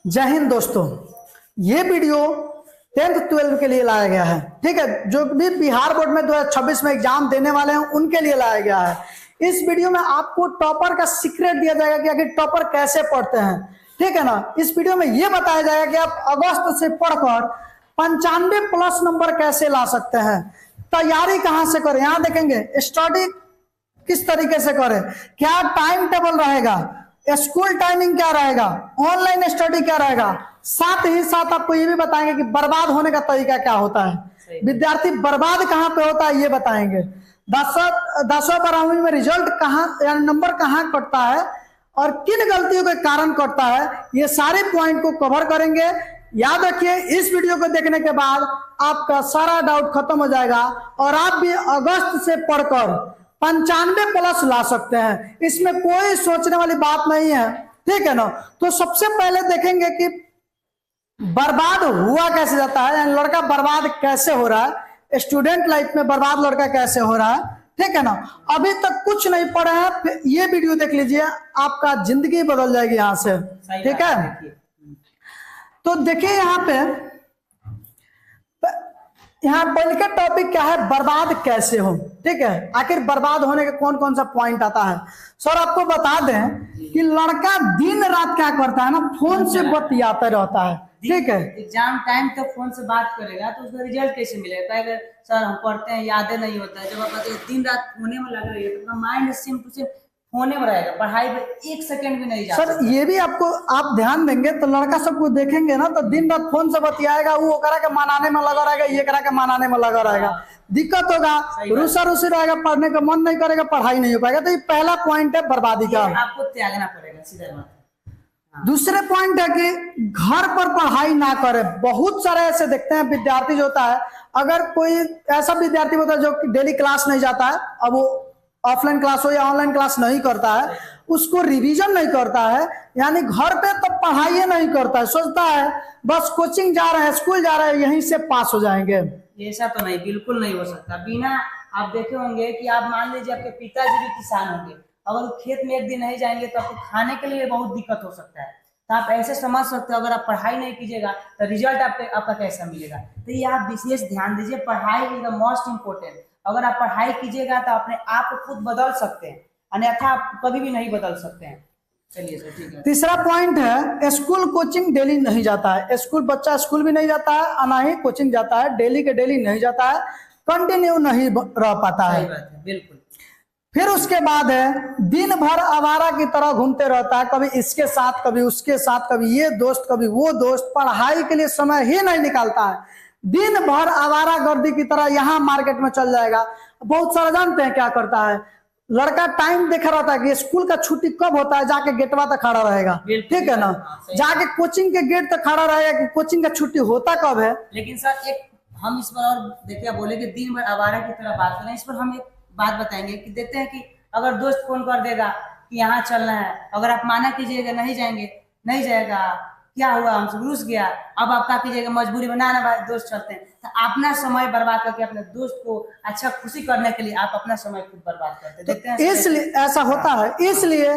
जय हिंद दोस्तों, ये वीडियो 10th 12th के लिए लाया गया है। ठीक है, जो भी बिहार बोर्ड में 2026 में एग्जाम देने वाले हैं उनके लिए लाया गया है। इस वीडियो में आपको टॉपर का सीक्रेट दिया जाएगा कि आखिर टॉपर कैसे पढ़ते हैं। ठीक है ना, इस वीडियो में ये बताया जाएगा कि आप अगस्त से पढ़कर 95 प्लस नंबर कैसे ला सकते हैं, तैयारी कहां से करें, यहाँ देखेंगे स्टडी किस तरीके से करें, क्या टाइम टेबल रहेगा, स्कूल टाइमिंग क्या रहेगा, ऑनलाइन स्टडी क्या रहेगा, साथ ही साथ आपको ये भी बताएंगे कि बर्बाद होने का तरीका क्या होता है, विद्यार्थी बर्बाद कहाँ पे होता है ये बताएंगे, 10वीं 12वीं में रिजल्ट कहाँ यानी नंबर कहाँ कटता है और किन गलतियों के कारण कटता है, ये सारे पॉइंट को कवर करेंगे। याद रखिए, इस वीडियो को देखने के बाद आपका सारा डाउट खत्म हो जाएगा और आप भी अगस्त से पढ़कर 95 प्लस ला सकते हैं। इसमें कोई सोचने वाली बात नहीं है। ठीक है ना, तो सबसे पहले देखेंगे कि बर्बाद हुआ कैसे जाता है, यानी लड़का बर्बाद कैसे हो रहा है, स्टूडेंट लाइफ में बर्बाद लड़का कैसे हो रहा है। ठीक है ना, अभी तक कुछ नहीं पढ़े हैं, ये वीडियो देख लीजिए, आपका जिंदगी बदल जाएगी यहाँ से। ठीक है, तो देखिए यहाँ पहले का टॉपिक क्या है, बर्बाद कैसे हो। ठीक है, आखिर बर्बाद होने का कौन कौन सा पॉइंट आता है। सर आपको बता दें कि लड़का दिन रात क्या करता है ना, फोन से बतियाता रहता है। ठीक है, एग्जाम टाइम तक फोन से बात करेगा तो उसका रिजल्ट कैसे मिलेगा। अगर सर हम पढ़ते हैं यादें नहीं होता है, जब आप दिन रात होने में लग रही है तो माइंड सेम टू सेम होने में रहेगा, पढ़ाई में एक सेकंड भी नहीं जाता। सर ये भी आपको आप ध्यान देंगे तो लड़का सबको देखेंगे ना, तो दिन रात फोन से बतियाएगा, वो करा के मनाने में लगा रहेगा, ये करा के मनाने में लगा रहेगा, दिक्कत होगा, रूसा रूसी रहेगा, पढ़ने का मन नहीं करेगा, पढ़ाई नहीं हो पाएगा। तो ये पहला पॉइंट है बर्बादी का, आपको त्यागना पड़ेगा, सीधा बात। दूसरे पॉइंट है कि घर पर पढ़ाई ना करे। बहुत सारे ऐसे देखते हैं विद्यार्थी जो होता है, अगर कोई ऐसा विद्यार्थी होता है जो डेली क्लास नहीं जाता है, अब वो ऑफलाइन क्लास हो या ऑनलाइन क्लास नहीं करता है, उसको रिवीजन नहीं करता है, यानी घर पे तो पढ़ाई नहीं करता है, सोचता है बस कोचिंग जा रहे हैं, स्कूल जा रहे हैं, यहीं से पास हो जाएंगे। ऐसा तो नहीं, बिल्कुल नहीं हो सकता। बिना आप देखे होंगे कि आप मान लीजिए आपके पिताजी भी किसान होंगे, अगर वो खेत में एक दिन नहीं जाएंगे तो आपको खाने के लिए बहुत दिक्कत हो सकता है। तो आप ऐसे समझ सकते हो, अगर आप पढ़ाई नहीं कीजिएगा तो रिजल्ट आपका कैसा मिलेगा। तो ये आप विशेष ध्यान दीजिए, पढ़ाई इज द मोस्ट इम्पोर्टेंट। अगर आप पढ़ाई कीजिएगा तो अपने आप को खुद बदल सकते हैं, अन्यथा आप कभी भी नहीं बदल सकते हैं। चलिए सर, ठीक है। तीसरा पॉइंट है स्कूल कोचिंग डेली नहीं जाता है। स्कूल बच्चा स्कूल भी नहीं जाता है, ना ही कोचिंग जाता है, डेली के डेली नहीं जाता है, कंटिन्यू नहीं रह पाता है। बिल्कुल। फिर उसके बाद है दिन भर आवारा की तरह घूमते रहता है, कभी इसके साथ कभी उसके साथ, कभी ये दोस्त कभी वो दोस्त, पढ़ाई के लिए समय ही नहीं निकालता है, दिन भर आवारा गर्दी की तरह यहाँ मार्केट में चल जाएगा। बहुत सारा जानते हैं क्या करता है, लड़का टाइम देखा रहता है कि स्कूल का छुट्टी कब होता है, जाके गेटवा तक खड़ा रहेगा। ठीक है ना, जाके कोचिंग के गेट तक खड़ा रहेगा कि कोचिंग का छुट्टी होता कब है। लेकिन सर एक हम इस पर और देखिए, बोले कि दिन भर आवारा की तरह बात करें, इस पर हम एक बात बताएंगे कि देखते हैं कि अगर दोस्त फोन कर देगा कि यहाँ चलना है, अगर आप माना कीजिएगा नहीं जाएंगे, नहीं जाएगा, क्या हुआ हमसे रूस गया, अब आप क्या कीजिएगा, मजबूरी में ना भाई दोस्त चलते हैं, तो अपना समय बर्बाद करके अपने दोस्त को अच्छा खुशी करने के लिए आप अपना समय खुद बर्बाद करते हैं। देखते हैं इसलिए ऐसा होता है, इसलिए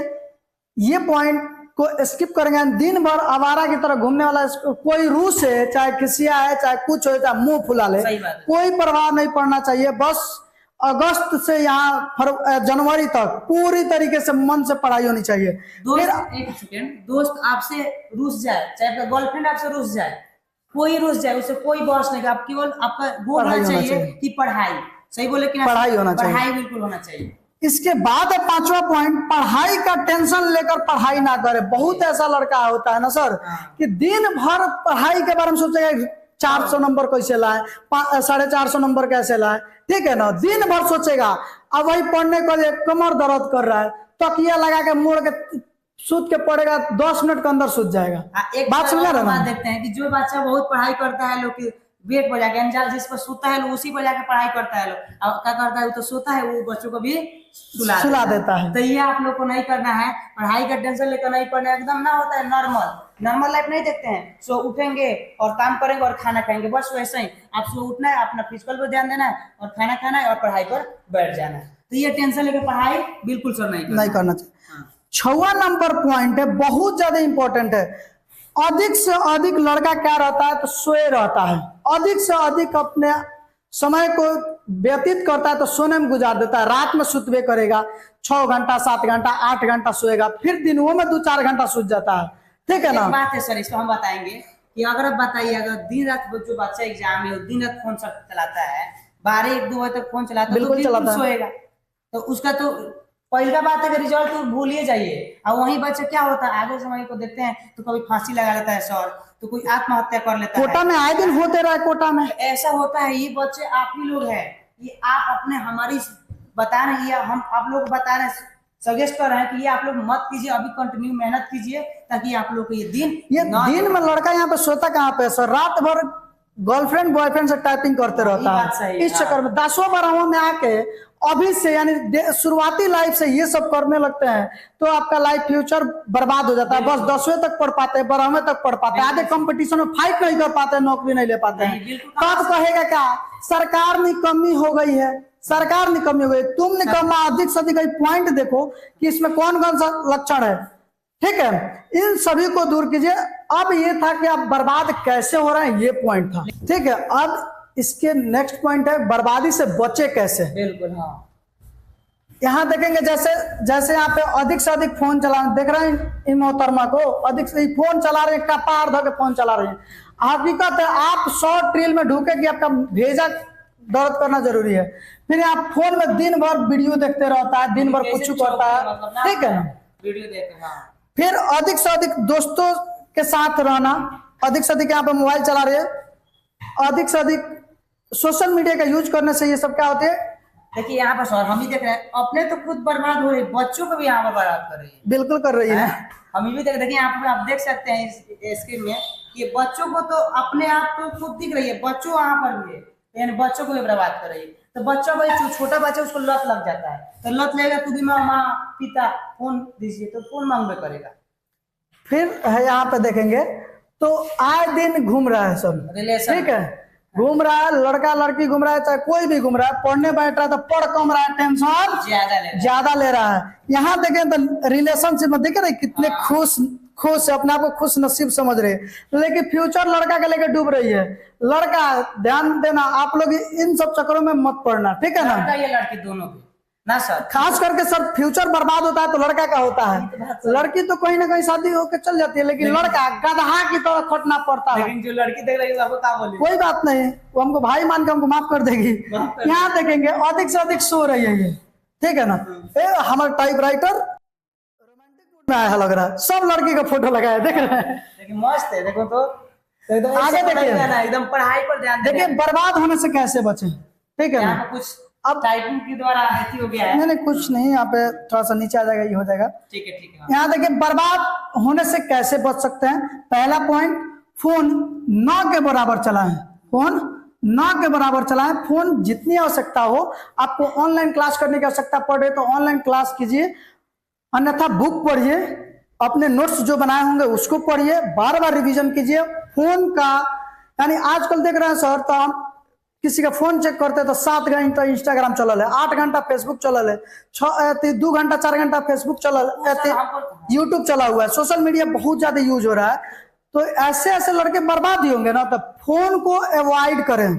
ये पॉइंट को स्किप करेंगे। दिन भर आवारा की तरह घूमने वाला, कोई रूस है, चाहे खिसिया है, चाहे कुछ हो, चाहे मुंह फुला ले, कोई प्रभाव नहीं पड़ना चाहिए। बस अगस्त से यहाँ जनवरी तक पूरी तरीके से मन से पढ़ाई होनी चाहिए। एक सेकेंड, दोस्त आपसे रूस जाए, चाहे गर्लफ्रेंड आपसे रूस जाए, कोई रूस जाए, उससे कोई बहस नहीं, आप केवल आपका गोल होना चाहिए कि पढ़ाई, सही बोले कि पढ़ाई होना चाहिए, पढ़ाई बिल्कुल होना चाहिए। इसके बाद है पांचवा पॉइंट, पढ़ाई का टेंशन लेकर पढ़ाई ना करे। बहुत ऐसा लड़का होता है ना सर कि दिन भर पढ़ाई के बारे में सोचेगा 400 नंबर कैसे लाए, 450 नंबर कैसे लाए। ठीक है ना, दिन भर सोचेगा, अब वही पढ़ने को कमर दर्द कर रहा है, तकिया लगा के मोड़ के सूत के पड़ेगा, 10 मिनट के अंदर सूत जाएगा। एक बात समझा रहा है, देखते हैं कि जो बच्चा बहुत पढ़ाई करता है, लोग बेड पर जाके जिस पर सोता है, उसी पर जाके पढ़ाई करता है, लोग क्या करता है, तो सोता है, वो बच्चों को भी सुला देता है। तो ये आप लोग को नहीं करना है, पढ़ाई का टेंशन लेकर नहीं पढ़ना है, एकदम ना होता है नॉर्मल लाइफ नहीं देखते हैं। सो उठेंगे और काम करेंगे और खाना खाएंगे, बस वैसे ही आप सो उठना है, अपना फिजिकल पर ध्यान देना है और खाना खाना है और पढ़ाई पर बैठ जाना है। तो ये टेंशन लेकर पढ़ाई बिल्कुल सर नहीं करना चाहिए। 6वां नंबर पॉइंट है, बहुत ज्यादा इंपॉर्टेंट है, अधिक से अधिक लड़का क्या रहता है तो सोए रहता है, अधिक से अधिक अपने समय को व्यतीत करता है तो सोने में गुजार देता है। रात में सुतवे करेगा 6 घंटा 7 घंटा 8 घंटा सोएगा, फिर दिन में 2-4 घंटा सूत जाता है। ठीक है ना। एक बात है सर, इसको हम बताएंगे कि अगर आप बताइए, अगर दिन रात जो बच्चा एग्जाम में दिन रात फोन चलाता है, 12-1-2 बजे तक फोन चलाता है, बिल्कुल चलाता है, सोएगा तो उसका तो पहला बात है कि रिजल्ट तो भूलिए जाइए। और वही बच्चा क्या होता है, आगे समय को देखते हैं तो कभी फांसी लगा लेता है सर, तो कोई आत्महत्या कर लेता है। कोटा में आए दिन होते रहा, कोटा में ऐसा होता है। ये बच्चे आप ही लोग हैं, ये आप अपने हमारी बता रहे हैं, हम आप लोग बता रहे हैं, सजेस्ट कर रहे हैं कि ये आप लोग मत कीजिए, अभी कंटिन्यू मेहनत कीजिए ताकि आप लोग को ये दिन में लड़का यहाँ पे सोता कहाँ पे सर, रात भर गर्लफ्रेंड बॉयफ्रेंड से टाइपिंग करते रहता है। इस चक्कर में 10वां 12वां में आके अभी से यानी शुरुआती लाइफ से ये सब करने लगते हैं तो आपका लाइफ फ्यूचर बर्बाद हो जाता है। बस 10वें तक पढ़ पाते हैं, 12वें तक पढ़ पाते हैं, आगे कंपटीशन में फाइट नहीं कर पाते, नौकरी नहीं ले पाते हैं। तब कहेगा क्या सरकार निकम्मी हो गई है, सरकार निकम्मी हो गई, तुम निकम्मा। अधिक से अधिक पॉइंट देखो कि इसमें कौन कौन सा लक्षण है। ठीक है, इन सभी को दूर कीजिए। अब ये था कि आप बर्बाद कैसे हो रहे हैं, ये पॉइंट था। ठीक है, अब इसके नेक्स्ट पॉइंट है बर्बादी से बचे कैसे। बिल्कुल हाँ। यहाँ देखेंगे जैसे जैसे यहाँ पे अधिक से अधिक फोन चला देख रहे हैं, इन मोहतरमा को अधिक से फोन चला रहे हैं, कपार धो के फोन चला रहे हैं। हकीकत है आप 100 ट्रिल में ढूके कि आपका भेजा दर्द करना जरूरी है, फिर आप फोन में दिन भर वीडियो देखते रहता है, दिन भर कुछ करता है। ठीक है ना, वीडियो देखते हैं। फिर अधिक से अधिक दोस्तों के साथ रहना, अधिक से अधिक यहाँ पे मोबाइल चला रहे हैं, अधिक से अधिक सोशल मीडिया का यूज करने से ये सब क्या होते हैं। देखिए यहाँ पर सर हम ही देख रहे हैं, अपने तो खुद बर्बाद हो रही है, बच्चों को भी यहाँ पर बर्बाद कर रही है। बिल्कुल कर रही है। हम भी देखिए यहाँ पर आप देख सकते हैं इस स्क्रीन में, ये बच्चों को तो अपने आप तो खुद दिख रही है, बच्चों वहाँ पर भी है, यानी बच्चों को भी बर्बाद कर रही है। तो बच्चों को, छोटा बच्चा उसको लत लग जाता है, तो लत लगेगा तो भी माँ पिता फोन दीजिए तो फोन मांगबे करेगा। फिर है यहाँ पे देखेंगे तो आए दिन घूम रहा है सब, ठीक है, घूम रहा है, लड़का लड़की घूम रहा है, चाहे कोई भी घूम रहा है, पढ़ने बैठ रहा है तो पढ़ कम रहा है, टेंशन ज्यादा ले रहा है। यहाँ देखें तो रिलेशनशिप में देखे रहे कितने खुश अपने आप को खुश नसीब समझ रहे, लेकिन फ्यूचर लड़का के लेके डूब रही है। लड़का ध्यान देना, आप लोग इन सब चक्करों में मत पड़ना, ठीक है ना। ये लड़की दोनों की ना सर, खास करके सर फ्यूचर बर्बाद होता है तो लड़का का होता है। लड़की तो कहीं ना कहीं शादी होकर चल जाती है, लेकिन लड़का गधा की तरह खटना पड़ता है। लेकिन जो लड़की देख रही है आपको क्या बोले, कोई बात नहीं, वो हमको भाई मान के हमको माफ कर देगी। यहाँ देखेंगे अधिक से अधिक सो रही है ये, ठीक है ना। हमारा टाइपराइटर रोमांटिक मूड में आया लग रहा है, सब लड़की का फोटो लगाया, देख रहे हैं, लेकिन मस्त है। देखो तो आगे देखिए, एकदम पढ़ाई पर ध्यान देखिए बर्बाद होने से कैसे बचे, ठीक है ना। कुछ अब टाइपिंग के द्वारा ऐसी हो गया है, नहीं कुछ नहीं, यहाँ पे थोड़ा सा नीचे आ जाएगा, ये हो जाएगा, ठीक है ठीक है। यहाँ देखिए बर्बाद होने से कैसे बच सकते हैं। पहला पॉइंट, फोन न के बराबर चलाएं, फोन न के बराबर चलाएं। फोन जितनी आवश्यकता हो, आपको ऑनलाइन क्लास करने की आवश्यकता पड़ रही है तो ऑनलाइन क्लास कीजिए, अन्यथा बुक पढ़िए, अपने नोट्स जो बनाए होंगे उसको पढ़िए, बार बार रिवीजन कीजिए। फोन का यानी आजकल देख रहे हैं सर, तो हम किसी का फोन चेक करते तो 7 घंटा इंस्टाग्राम चलल है, 8 घंटा फेसबुक चलल है, 2 घंटा 4 घंटा फेसबुक चलल, यूट्यूब चला हुआ है, सोशल मीडिया बहुत ज्यादा यूज हो रहा है। तो ऐसे ऐसे लड़के बर्बाद ही होंगे ना, तो फोन को अवॉइड करें।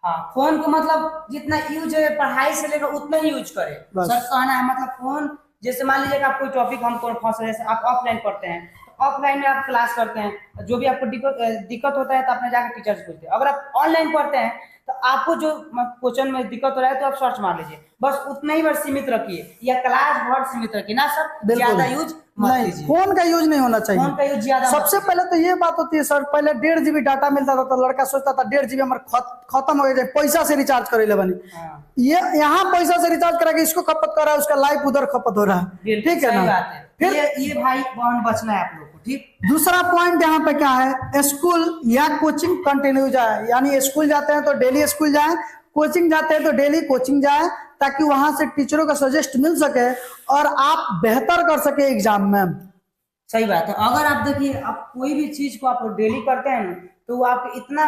हाँ, फोन को मतलब जितना यूज है पढ़ाई से लेकर उतना ही यूज करें। सर कहना है मतलब फोन, जैसे मान लीजिए आप कोई टॉपिक हमको फंस रहे हैं, आप ऑफलाइन पढ़ते हैं, ऑफलाइन में आप क्लास करते हैं, जो भी आपको दिक्कत होता है तो अपने जाकर टीचर से पूछते हैं। अगर आप ऑनलाइन पढ़ते हैं तो आपको जो क्वेश्चन में दिक्कत हो रहा है तो आप सर्च मार लीजिए, बस उतना ही बार सीमित रखिए, या क्लास भर सीमित रखिए ना सर, ज्यादा यूज मत कीजिए। फोन का यूज नहीं होना चाहिए, फोन का यूज ज्यादा। सबसे पहले तो ये बात होती है सर, पहले 1.5 GB डाटा मिलता था तो लड़का सोचता था 1.5 GB हमारा खत्म हो गया, पैसा से रिचार्ज करे ले बनी। ये यहाँ पैसा से रिचार्ज करा के इसको खपत कर रहा है, उसका लाइफ उधर खपत हो रहा है, ठीक है ना। फिर ये भाई बहन बचना है आप लोग को, ठीक। दूसरा पॉइंट यहाँ पे क्या है, स्कूल या कोचिंग कंटिन्यू जाए, यानी स्कूल जाते हैं तो डेली स्कूल जाए, कोचिंग जाते हैं तो डेली कोचिंग जाए, ताकि वहां से टीचरों का सजेस्ट मिल सके और आप बेहतर कर सके एग्जाम में। सही बात है। अगर आप देखिए, आप कोई भी चीज को आप डेली करते हैं तो वो आप इतना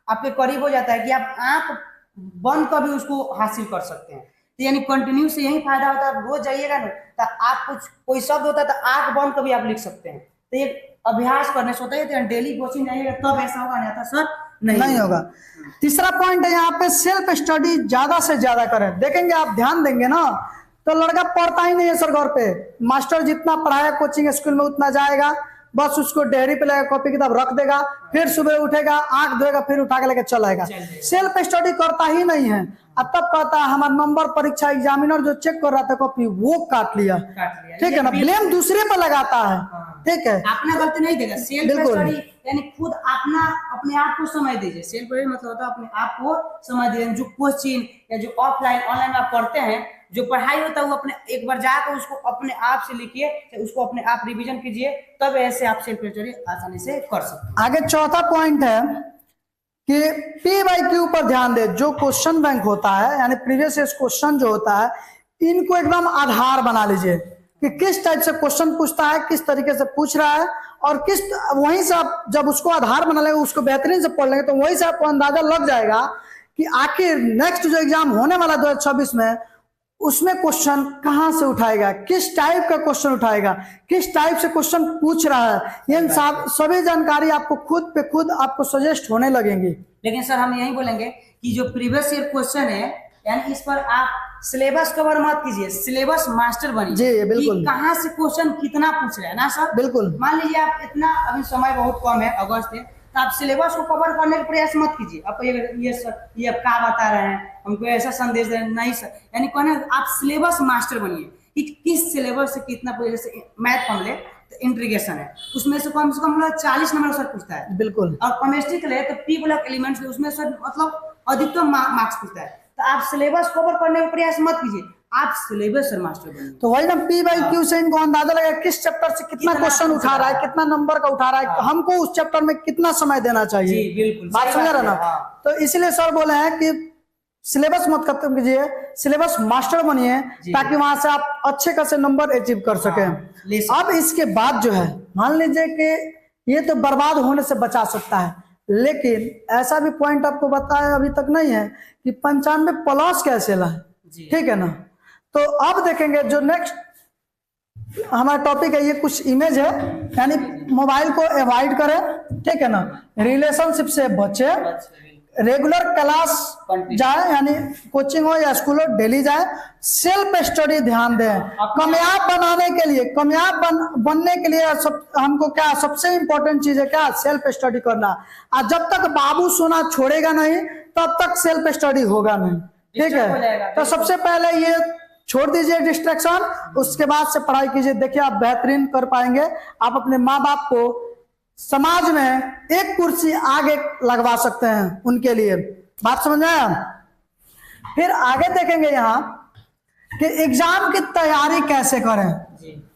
आपके करीब हो जाता है कि आप आंख बंद कर भी उसको हासिल कर सकते हैं। तो यानी कंटिन्यू से यही फायदा होता है। आप रोज जाइएगा ना, तो आप कुछ कोई शब्द होता है तो आंख बंद कर भी आप लिख सकते हैं। तो ये अभ्यास करने से होता है, डेली कोचिंग जाइएगा तब ऐसा होगा, नहीं आता सर नहीं होगा। तीसरा पॉइंट है यहाँ पे सेल्फ स्टडी ज्यादा से ज्यादा करें। देखेंगे आप ध्यान देंगे ना तो लड़का पढ़ता ही नहीं है सर, घर पे मास्टर जितना पढ़ाया कोचिंग स्कूल में उतना जाएगा, बस उसको डेयरी पे लेकर कॉपी किताब रख देगा, फिर सुबह उठेगा, आंख धोएगा, फिर उठा के लेकर चलाएगा, सेल्फ स्टडी करता ही नहीं है। अब तब कहता है हमारा नंबर परीक्षा एग्जामिनर जो चेक कर रहा था कॉपी वो काट लिया, ठीक है ना, ब्लेम दूसरे पर लगाता है, ठीक है, अपना गलती नहीं देगा। सेल्फ स्टडी यानी खुद अपना अपने आप को समय दीजिए। सेल्फ स्टडी मतलब होता है अपने आप को समय दीजिए। जो कोचिंग या जो ऑफलाइन ऑनलाइन आप पढ़ते हैं, जो पढ़ाई होता है वो अपने एक बार जाकर उसको अपने आप से लिखिए, उसको अपने आप रिवीजन कीजिए, तब ऐसे आप सेल्फ स्टडी आसानी से कर सकते हैं। आगे चौथा पॉइंट है कि PYQ पर ध्यान दे। जो क्वेश्चन बैंक होता है यानी प्रीवियस ईयर क्वेश्चन जो होता है, इनको एकदम आधार बना लीजिए कि किस टाइप से क्वेश्चन पूछता है, किस तरीके से पूछ रहा है, और किस वहीं से आप जब उसको आधार बना लेंगे, उसको बेहतरीन से पढ़ लेंगे, तो वहीं से आपको अंदाजा लग जाएगा कि आखिर नेक्स्ट जो एग्जाम होने वाला 2026 में उसमें क्वेश्चन कहां से उठाएगा, किस टाइप का क्वेश्चन उठाएगा, किस टाइप से क्वेश्चन पूछ रहा है, ये सभी जानकारी आपको खुद पे खुद आपको सजेस्ट होने लगेंगी। लेकिन सर हम यही बोलेंगे कि जो प्रीवियस ईयर क्वेश्चन है यानी इस पर आप सिलेबस कवर मत कीजिए, सिलेबस मास्टर बनिए। जी बिल्कुल, कहाँ से क्वेश्चन कितना पूछ रहे हैं ना सर, बिल्कुल। मान लीजिए आप इतना अभी समय बहुत कम है, अगस्त है, तो आप सिलेबस को कवर करने का प्रयास मत कीजिए। आपको ये सर ये आप क्या बता रहे हैं, हमको ऐसा संदेश दे, नहीं सर, यानी कहना आप सिलेबस मास्टर बनिए कि किस सिलेबस से कितना पूछे। जैसे मैथ हम ले तो इंटीग्रेशन है, उसमें से कम 40 नंबर सर पूछता है, बिल्कुल। और केमिस्ट्री के लिए तो P ब्लॉक एलिमेंट्स उसमें सर मतलब अधिकतम मार्क्स पूछता है। तो आप सिलेबस कवर करने का प्रयास मत कीजिए, आप सिलेबस सर मास्टर बनिए। तो वही ना PYQ से इनको अंदाजा लगा किस चैप्टर से कितना क्वेश्चन उठा रहा है, कितना नंबर का उठा रहा है, हमको उस चैप्टर में कितना समय देना चाहिए। जी बिल्कुल, बात समझ रहे ना। तो इसलिए सर बोले हैं कि सिलेबस मत खत्म कीजिए, सिलेबस मास्टर बनिए, ताकि वहां से आप अच्छे खासे नंबर अचीव कर सके। अब इसके बाद जो है मान लीजिए कि ये तो बर्बाद होने से बचा सकता है, लेकिन ऐसा भी पॉइंट आपको बताया अभी तक नहीं है कि 95+ कैसे लाए, ठीक है ना। तो अब देखेंगे जो नेक्स्ट हमारा टॉपिक है, ये कुछ इमेज है, यानी मोबाइल को अवॉइड करें, ठीक है ना, रिलेशनशिप से बचे, रेगुलर क्लास जाए, यानी कोचिंग हो या स्कूल हो डेली जाए, सेल्फ स्टडी ध्यान दें। कामयाब बनाने के लिए, कामयाब बनने के लिए हमको क्या सबसे इंपॉर्टेंट चीज है, क्या सेल्फ स्टडी करना। और जब तक बाबू सोना छोड़ेगा नहीं तब तक सेल्फ स्टडी होगा नहीं, ठीक है। तो सबसे पहले ये छोड़ दीजिए डिस्ट्रैक्शन, उसके बाद से पढ़ाई कीजिए। देखिए आप बेहतरीन कर पाएंगे, आप अपने माँ बाप को समाज में एक कुर्सी आगे लगवा सकते हैं उनके लिए। बात समझ आया। फिर आगे देखेंगे यहाँ कि एग्जाम की तैयारी कैसे करें,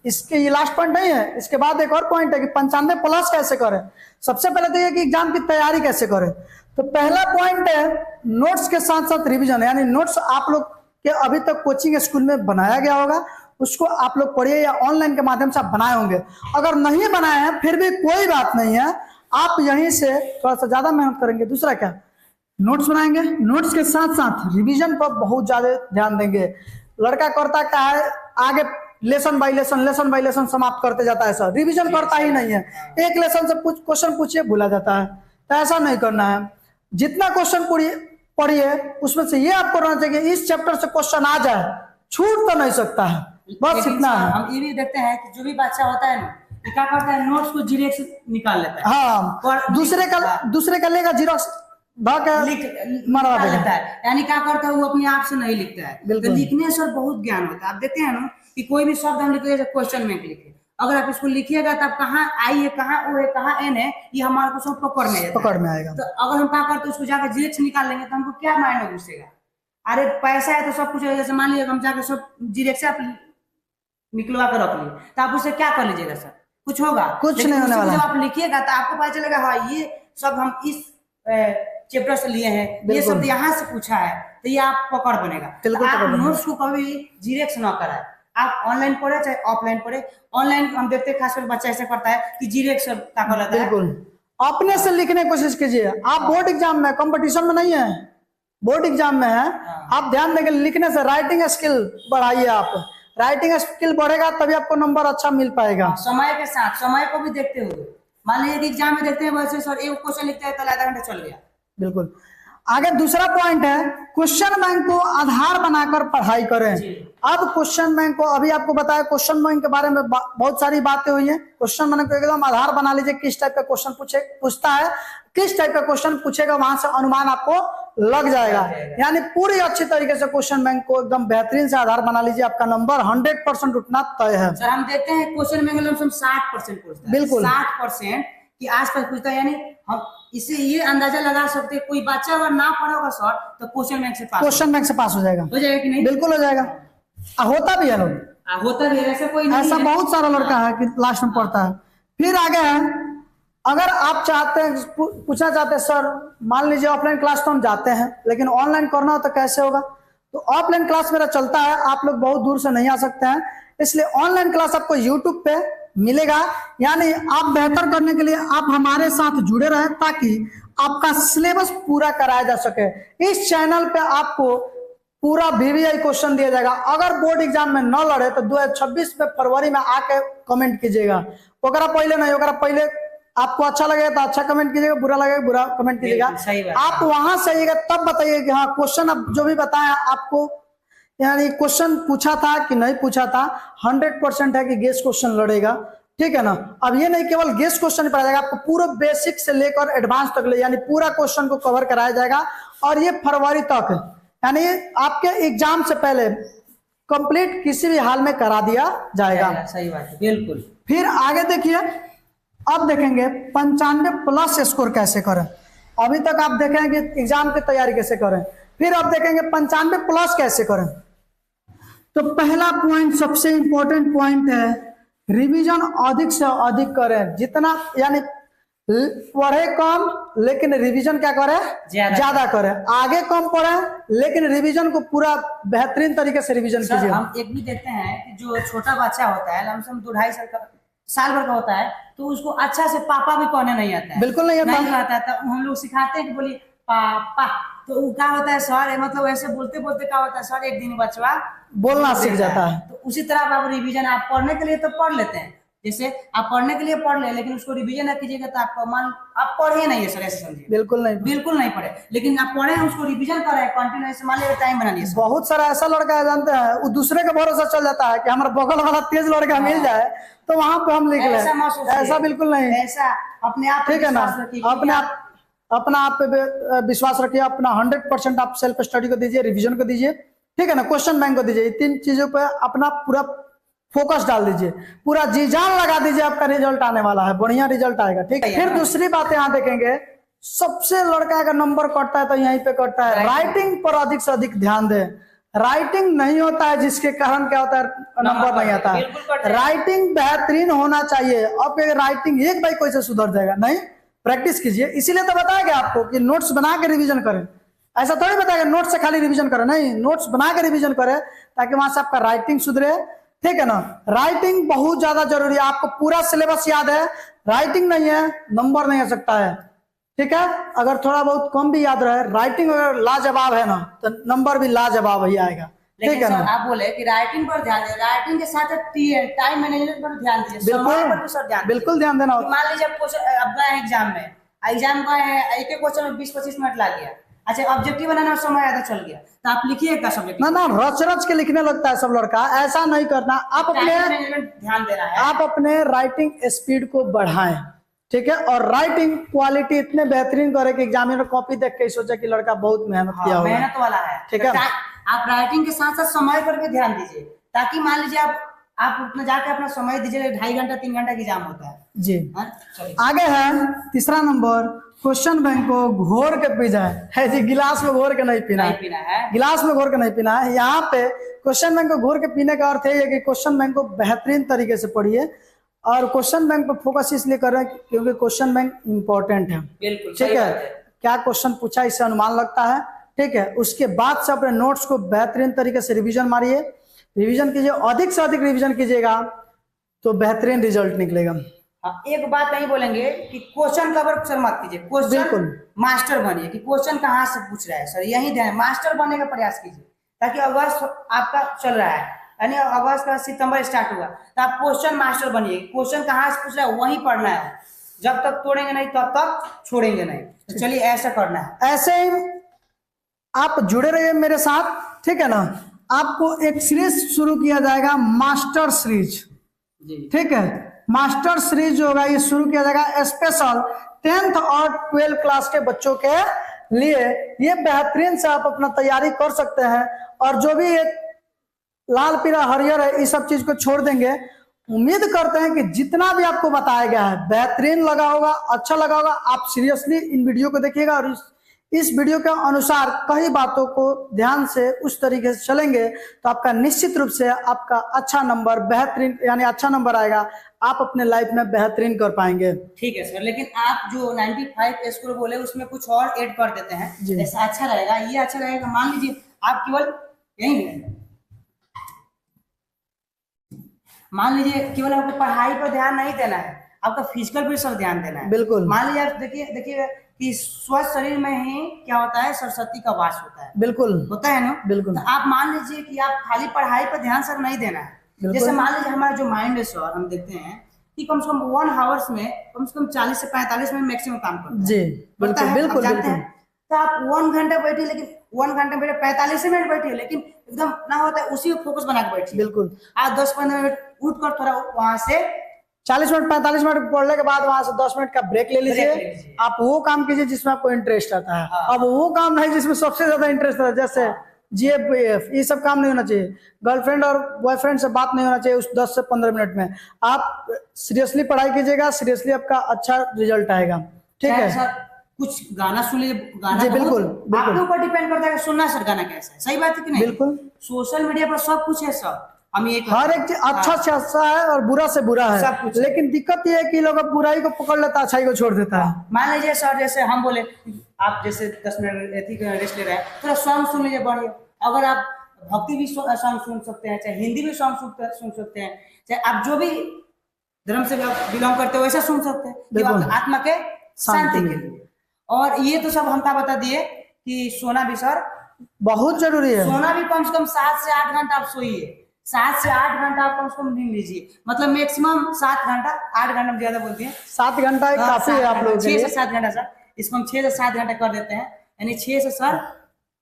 इसके ये लास्ट पॉइंट नहीं है, इसके बाद एक और पॉइंट है कि 95+ कैसे करें। सबसे पहले तो ये कि एग्जाम की तैयारी कैसे करें। तो पहला पॉइंट है नोट्स के साथ साथ रिवीजन, यानी नोट्स आप लोग के अभी तक कोचिंग स्कूल में बनाया गया होगा, उसको आप लोग पढ़िए, या ऑनलाइन के माध्यम से आप बनाए होंगे। अगर नहीं बनाए हैं फिर भी कोई बात नहीं है, आप यहीं से थोड़ा सा ज्यादा मेहनत करेंगे। दूसरा क्या, नोट्स बनाएंगे, नोट्स के साथ साथ रिवीजन पर बहुत ज्यादा ध्यान देंगे। लड़का करता क्या है, आगे लेसन बाय लेसन समाप्त करते जाता है सर, रिवीजन करता ही नहीं है। एक लेसन से क्वेश्चन पूछिए भूला जाता है, तो ऐसा नहीं करना है। जितना क्वेश्चन पढ़िए उसमें से ये आपको रहना चाहिए इस चैप्टर से क्वेश्चन आ जाए, छूट तो नहीं सकता है, बस इतना है। हम ये भी देखते हैं कि जो भी बच्चा होता है ना, क्या करता है, नोट्स को जीरोक्स निकाल लेता है। हाँ, दूसरे का लेगा जीरोक्स मरवा देता है, यानी क्या करता है वो अपने आप से नहीं लिखता है। तो लिखने से बहुत ज्ञान होता है। आप देखते हैं ना कि कोई भी शब्द हम लिखे क्वेश्चन में लिखे, अगर आप इसको लिखिएगा तब कहाँ आई है, कहाँ ओ है, कहाँ एन है, ये हमारे को सब पकड़ में आएगा। तो अगर हम क्या करते उसको जाकर जीरोक्स निकाल लेंगे तो हमको क्या मायने घुसेगा। अरे पैसा है तो सब कुछ, जैसे मान लीजिए हम जाकर सब जीरोक्स आप निकलवा कर रख लिए, तो आप उससे क्या कर लीजिएगा सर, कुछ होगा कुछ नहीं होने वाला। जब आप लिखिएगा तो आपको पता चलेगा हाँ ये सब हम इस चैप्टर से लिए हैं, ये सब यहाँ से पूछा है, तो ये आप पकड़ बनेगा। तो आप नोट्स को कभी जीरोक्स ना कराए, आप ऑनलाइन पढ़े चाहे ऑफलाइन पढ़े। ऑनलाइन हम देखते हैं खासकर बच्चा ऐसा करता है कि जीरोक्स ताकत लेता है। बिल्कुल अपने से लिखने की कोशिश कीजिए। आप बोर्ड एग्जाम में, कंपटीशन में नहीं है, बोर्ड एग्जाम में है, आप ध्यान देंगे लिखने से राइटिंग स्किल बढ़ाइए। आप राइटिंग स्किल बढ़ेगा तभी आपको नंबर अच्छा मिल पाएगा। समय के साथ समय को भी देखते हुए मान लीजिए कि एग्जाम में देखते हैं वैसे सर एक क्वेश्चन लिखते हैं तो आधा घंटा चल गया। बिल्कुल। आगे दूसरा पॉइंट है क्वेश्चन बैंक को आधार बनाकर पढ़ाई करें। अब क्वेश्चन बैंक को अभी आपको बताया, क्वेश्चन बैंक के बारे में बहुत सारी बातें हुई हैं। क्वेश्चन बैंक को एकदम आधार बना लीजिए, किस टाइप का क्वेश्चन पूछता है, किस टाइप का क्वेश्चन पूछेगा, वहां से अनुमान आपको लग जाएगा। यानी पूरी अच्छी तरीके से क्वेश्चन बैंक को एकदम बेहतरीन से आधार बना लीजिए, आपका नंबर 100% उठना तय है। सर हम देखते हैं क्वेश्चन बैंक 60% पूछता है, बिल्कुल 60% की आसपास पूछता है। यानी हम इसे ये अंदाजा लगा सकते हैं कोई बच्चा अगर ना पढ़ा होगा सर तो क्वेश्चन बैंक से पास हो जाएगा कि नहीं? बिल्कुल हो जाएगा। होता भी है लोग, होता भी है, ऐसा कोई नहीं ऐसा है। बहुत सारा लड़का है कि लास्ट में पढ़ता है। फिर आगे है, अगर आप चाहते हैं पूछना चाहते हैं सर मान लीजिए ऑफलाइन क्लास तो हम जाते हैं लेकिन ऑनलाइन करना हो तो कैसे होगा, तो ऑफलाइन क्लास मेरा चलता है, आप लोग बहुत दूर से नहीं आ सकते हैं, इसलिए ऑनलाइन क्लास आपको यूट्यूब पे मिलेगा। यानी आप बेहतर करने के लिए आप हमारे साथ जुड़े रहे ताकि आपका सिलेबस पूरा कराया जा सके। इस चैनल पे आपको पूरा वीवीआई क्वेश्चन दिया जाएगा। अगर बोर्ड एग्जाम में न लड़े तो 2026 में फरवरी में आके कमेंट कीजिएगा। अगर पहले नहीं, अगर पहले आपको अच्छा लगेगा तो अच्छा कमेंट कीजिएगा, बुरा लगेगा बुरा कमेंट कीजिएगा। आप वहां से आइएगा तब बताइए कि हाँ क्वेश्चन अब जो भी बताया आपको, यानी क्वेश्चन पूछा था कि नहीं पूछा था। 100% है कि गेस क्वेश्चन लड़ेगा, ठीक है ना। अब ये नहीं केवल गेस क्वेश्चन पढ़ाया जाएगा, आपको पूरा बेसिक से लेकर एडवांस तक यानी पूरा क्वेश्चन को कवर कराया जाएगा। और ये फरवरी तक यानी आपके एग्जाम से पहले कंप्लीट किसी भी हाल में करा दिया जाएगा। सही बात है, बिल्कुल। फिर आगे देखिए, अब देखेंगे 95+ स्कोर कैसे करें। अभी तक आप देखेंगे कि एग्जाम की तैयारी कैसे करें, फिर अब देखेंगे 95+ कैसे करें। तो पहला पॉइंट सबसे इंपॉर्टेंट पॉइंट है, रिवीजन अधिक से अधिक करें। जितना यानी पढ़े कम लेकिन रिवीजन क्या करें, ज्यादा करें। आगे कम पढ़े लेकिन रिवीजन को पूरा बेहतरीन तरीके से रिवीजन कीजिए। हम एक भी देखते हैं कि जो छोटा बच्चा होता है लमसम 2-2.5 साल भर का होता है तो उसको अच्छा से पापा भी कहने नहीं आता है। बिल्कुल नहीं आता है। तो हम लोग सिखाते हैं कि बोलिए पापा, तो वो क्या होता है सर, मतलब ऐसे बोलते बोलते क्या होता है सर, एक दिन बच्चा बोलना सीख जाता है। तो उसी तरह आप रिवीजन आप पढ़ने के लिए तो पढ़ लेते हैं, जैसे आप पढ़ने के लिए पढ़ ले लेकिन उसको रिवीजन ना कीजिएगा तो आपको आप पढ़े नहीं है सर, ऐसे समझिए। बिल्कुल नहीं पढ़े, लेकिन आप पढ़े उसको रिवीजन करें कंटिन्यूअस, मान लीजिए टाइम बना लिया। बहुत सारा ऐसा लड़का है जानते हैं, वो दूसरे के भरोसा चल जाता है कि हमारा बगल वाला तेज लड़का मिल जाए तो वहां पे हम लिख लें। ऐसा बिल्कुल नहीं, ऐसा अपने आप, ठीक है ना, अपना आप पे विश्वास रखिए। अपना 100% आप सेल्फ स्टडी को दीजिए, रिवीजन को दीजिए, ठीक है ना, क्वेश्चन बैंक को दीजिए। 3 चीजों पे अपना पूरा फोकस डाल दीजिए, पूरा जी जान लगा दीजिए, आपका रिजल्ट आने वाला है, बढ़िया रिजल्ट आएगा, ठीक है। फिर दूसरी बात यहाँ देखेंगे, सबसे लड़का अगर नंबर कटता है तो यहीं पे कटता है, राइटिंग पर अधिक से अधिक ध्यान दें। राइटिंग नहीं होता है जिसके कारण क्या होता है, नंबर नहीं आता है। राइटिंग बेहतरीन होना चाहिए। अब राइटिंग एक बार कोई से सुधर जाएगा नहीं, प्रैक्टिस कीजिए। इसीलिए तो बताया गया आपको कि नोट्स बना के रिवीजन करें। ऐसा थोड़ी बताया नोट्स से खाली रिवीजन करें, नहीं, नोट्स बना के रिवीजन करें ताकि वहां से आपका राइटिंग सुधरे, ठीक है ना। राइटिंग बहुत ज्यादा जरूरी है। आपको पूरा सिलेबस याद है, राइटिंग नहीं है नंबर नहीं आ सकता है, ठीक है। अगर थोड़ा बहुत कम भी याद रहे, राइटिंग अगर लाजवाब है ना तो नंबर भी लाजवाब ही आएगा, ठीक है ना। आप बोले कि राइटिंग पर ध्यान दें, राइटिंग के साथ टाइम मैनेजमेंट पर ध्यान दीजिए। बिल्कुल ध्यान देना। मान लीजिए अब गए एग्जाम में, एग्जाम गए हैं, एक क्वेश्चन में 20-25 मिनट लग गया, अच्छा ऑब्जेक्टिव बनाना समय आधा चल गया तो आप लिखिए का सब्जेक्ट ना रच रच के लिखने लगता है सब लड़का, ऐसा नहीं करना। आप अपने ध्यान देना है, आप अपने राइटिंग स्पीड को बढ़ाएं, ठीक है, और राइटिंग क्वालिटी इतने बेहतरीन करे कि एग्जामिनर कॉपी देख के सोचे कि लड़का बहुत मेहनत किया होगा, मेहनत वाला है, ठीक है। आप राइटिंग के साथ साथ समय पर भी ध्यान दीजिए ताकि मान लीजिए आप अपना जाके अपना समय दीजिए, 2.5 घंटा 3 घंटा की एग्जाम होता है जी। आगे है तीसरा नंबर, क्वेश्चन बैंक को घोर के पी जाए है जी, गिलास में घोर के नहीं पीना है, गिलास में घोर के नहीं पीना है। यहाँ पे क्वेश्चन बैंक को घोर के पीने का अर्थ है कि क्वेश्चन बैंक को बेहतरीन तरीके से पढ़िए और क्वेश्चन बैंक पर फोकस इसलिए करें क्योंकि क्वेश्चन बैंक इंपॉर्टेंट है, ठीक है। क्या क्वेश्चन पूछा इससे अनुमान लगता है, ठीक है। उसके बाद से अपने नोट्स को बेहतरीन तरीके से रिवीजन मारिए, रिवीजन कीजिए, अधिक से अधिक रिवीजन कीजिएगा तो बेहतरीन रिजल्ट निकलेगा। एक बात नहीं बोलेंगे कि क्वेश्चन कवर सर मत कीजिए, क्वेश्चन मास्टर बनिए कि क्वेश्चन कहाँ से पूछ रहा है सर, यही ध्यान, मास्टर बनने का प्रयास कीजिए ताकि अगस्त आपका चल रहा है, यानी अगस्त का सितंबर स्टार्ट हुआ तो आप क्वेश्चन मास्टर बनिए, क्वेश्चन कहाँ से पूछ रहा है वही पढ़ना है, जब तक तोड़ेंगे नहीं तब तक छोड़ेंगे नहीं। तो चलिए ऐसा करना है। ऐसे ही आप जुड़े रहिए मेरे साथ, ठीक है ना। आपको एक सीरीज शुरू किया जाएगा, मास्टर सीरीज, ठीक है। मास्टर सीरीज जो होगा ये शुरू किया जाएगा स्पेशल 10th और 12th क्लास के बच्चों के लिए। ये बेहतरीन से आप अपना तैयारी कर सकते हैं, और जो भी ये लाल पीला हरियर है इस सब चीज को छोड़ देंगे। उम्मीद करते हैं कि जितना भी आपको बताया गया है बेहतरीन लगा होगा, अच्छा लगा होगा। आप सीरियसली इन वीडियो को देखिएगा और इस वीडियो के अनुसार कई बातों को ध्यान से उस तरीके से चलेंगे तो आपका निश्चित रूप से आपका अच्छा नंबर, बेहतरीन यानी अच्छा नंबर आएगा, आप अपने लाइफ में बेहतरीन कर पाएंगे। ठीक है सर, लेकिन आप जो 95 स्कोर बोले उसमें कुछ और ऐड कर देते हैं, ऐसा अच्छा रहेगा। ये अच्छा रहेगा, मान लीजिए आप केवल यही मान लीजिए केवल आपको पढ़ाई पर ध्यान नहीं देना है, आपका फिजिकल पर सब ध्यान देना है। बिल्कुल। मान लीजिए आप देखिए कि स्वस्थ शरीर में ही क्या होता है, सरस्वती का वास होता है। बिल्कुल होता है ना। बिल्कुल। तो आप मान लीजिए कि आप खाली पढ़ाई पर ध्यान सर नहीं देना है। जैसे मान लीजिए हमारा जो माइंड है सर, हम देखते हैं कि कम से कम 1 आवर्स में कम से कम 40 से 45 मिनट मैक्सिमम काम करते हैं। जी बिल्कुल बिल्कुल बिल्कुल। तो आप 1 घंटा बैठिए, लेकिन 1 घंटा बैठे 45 मिनट बैठिए, लेकिन एकदम ना होता है उसी को फोकस बना के बैठिए। बिल्कुल। आप 10-15 मिनट उठ कर थोड़ा वहां से 40 मिनट 45 मिनट पढ़ने के बाद वहां से 10 मिनट का ब्रेक ले लीजिए। आप वो काम कीजिए जिसमें आपको इंटरेस्ट आता है। हाँ। अब वो काम नहीं जिसमें सबसे ज्यादा इंटरेस्ट आता है, जैसे GF ये सब काम नहीं होना चाहिए। गर्लफ्रेंड और बॉयफ्रेंड से बात नहीं होना चाहिए उस 10 से 15 मिनट में। आप सीरियसली पढ़ाई कीजिएगा, सीरियसली आपका अच्छा रिजल्ट आएगा, ठीक है सर। कुछ गाना सुन लीजिए, गाना जी बिल्कुल आपके ऊपर डिपेंड करता है कि सुनना सर गाना कैसा है। सही बात है कि नहीं? बिल्कुल। सोशल मीडिया पर सब कुछ है सर, हम एक हर एक चीज अच्छा से अच्छा है और बुरा से बुरा है, सब कुछ। लेकिन दिक्कत ये है कि लोग अब बुराई को पकड़ लेता है, अच्छाई को छोड़ देता है। मान लीजिए सर, जैसे हम बोले आप जैसे 10 मिनट रेस्ट ले रहे हैं, थोड़ा सॉन्ग सुन लीजिए बढ़िया। अगर आप भक्ति भी सॉन्ग सुन सकते हैं, चाहे हिंदी भी सॉन्ग सुन सकते हैं, चाहे आप जो भी धर्म से बिलोंग करते हो वैसा सुन सकते हैं, आत्मा के शांति के लिए। और ये तो सब हम क्या बता दिए कि सोना भी सर बहुत जरूरी है। सोना भी कम से कम 7 से 8 घंटा आप सोइए। 7 से 8 घंटा आप कम से कम नींद लीजिए, मतलब मैक्सिमम 7 घंटा, 8 घंटा ज्यादा बोलते हैं। 7 घंटा काफी है आप लोग 6 से 7 घंटा सर, इसको हम 6 से 7 घंटा कर देते हैं, यानी 6 से सर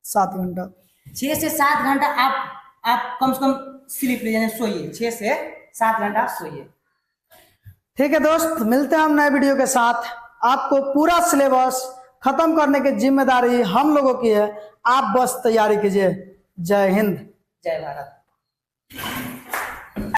7 घंटा, 6 से 7 घंटा आप कम से कम स्लीप लीजिए, सोइए। 6 से 7 घंटा सोइए। ठीक है दोस्त, मिलते हैं हम नए वीडियो के साथ। आपको पूरा सिलेबस खत्म करने की जिम्मेदारी हम लोगों की है, आप बस तैयारी कीजिए। जय हिंद, जय भारत।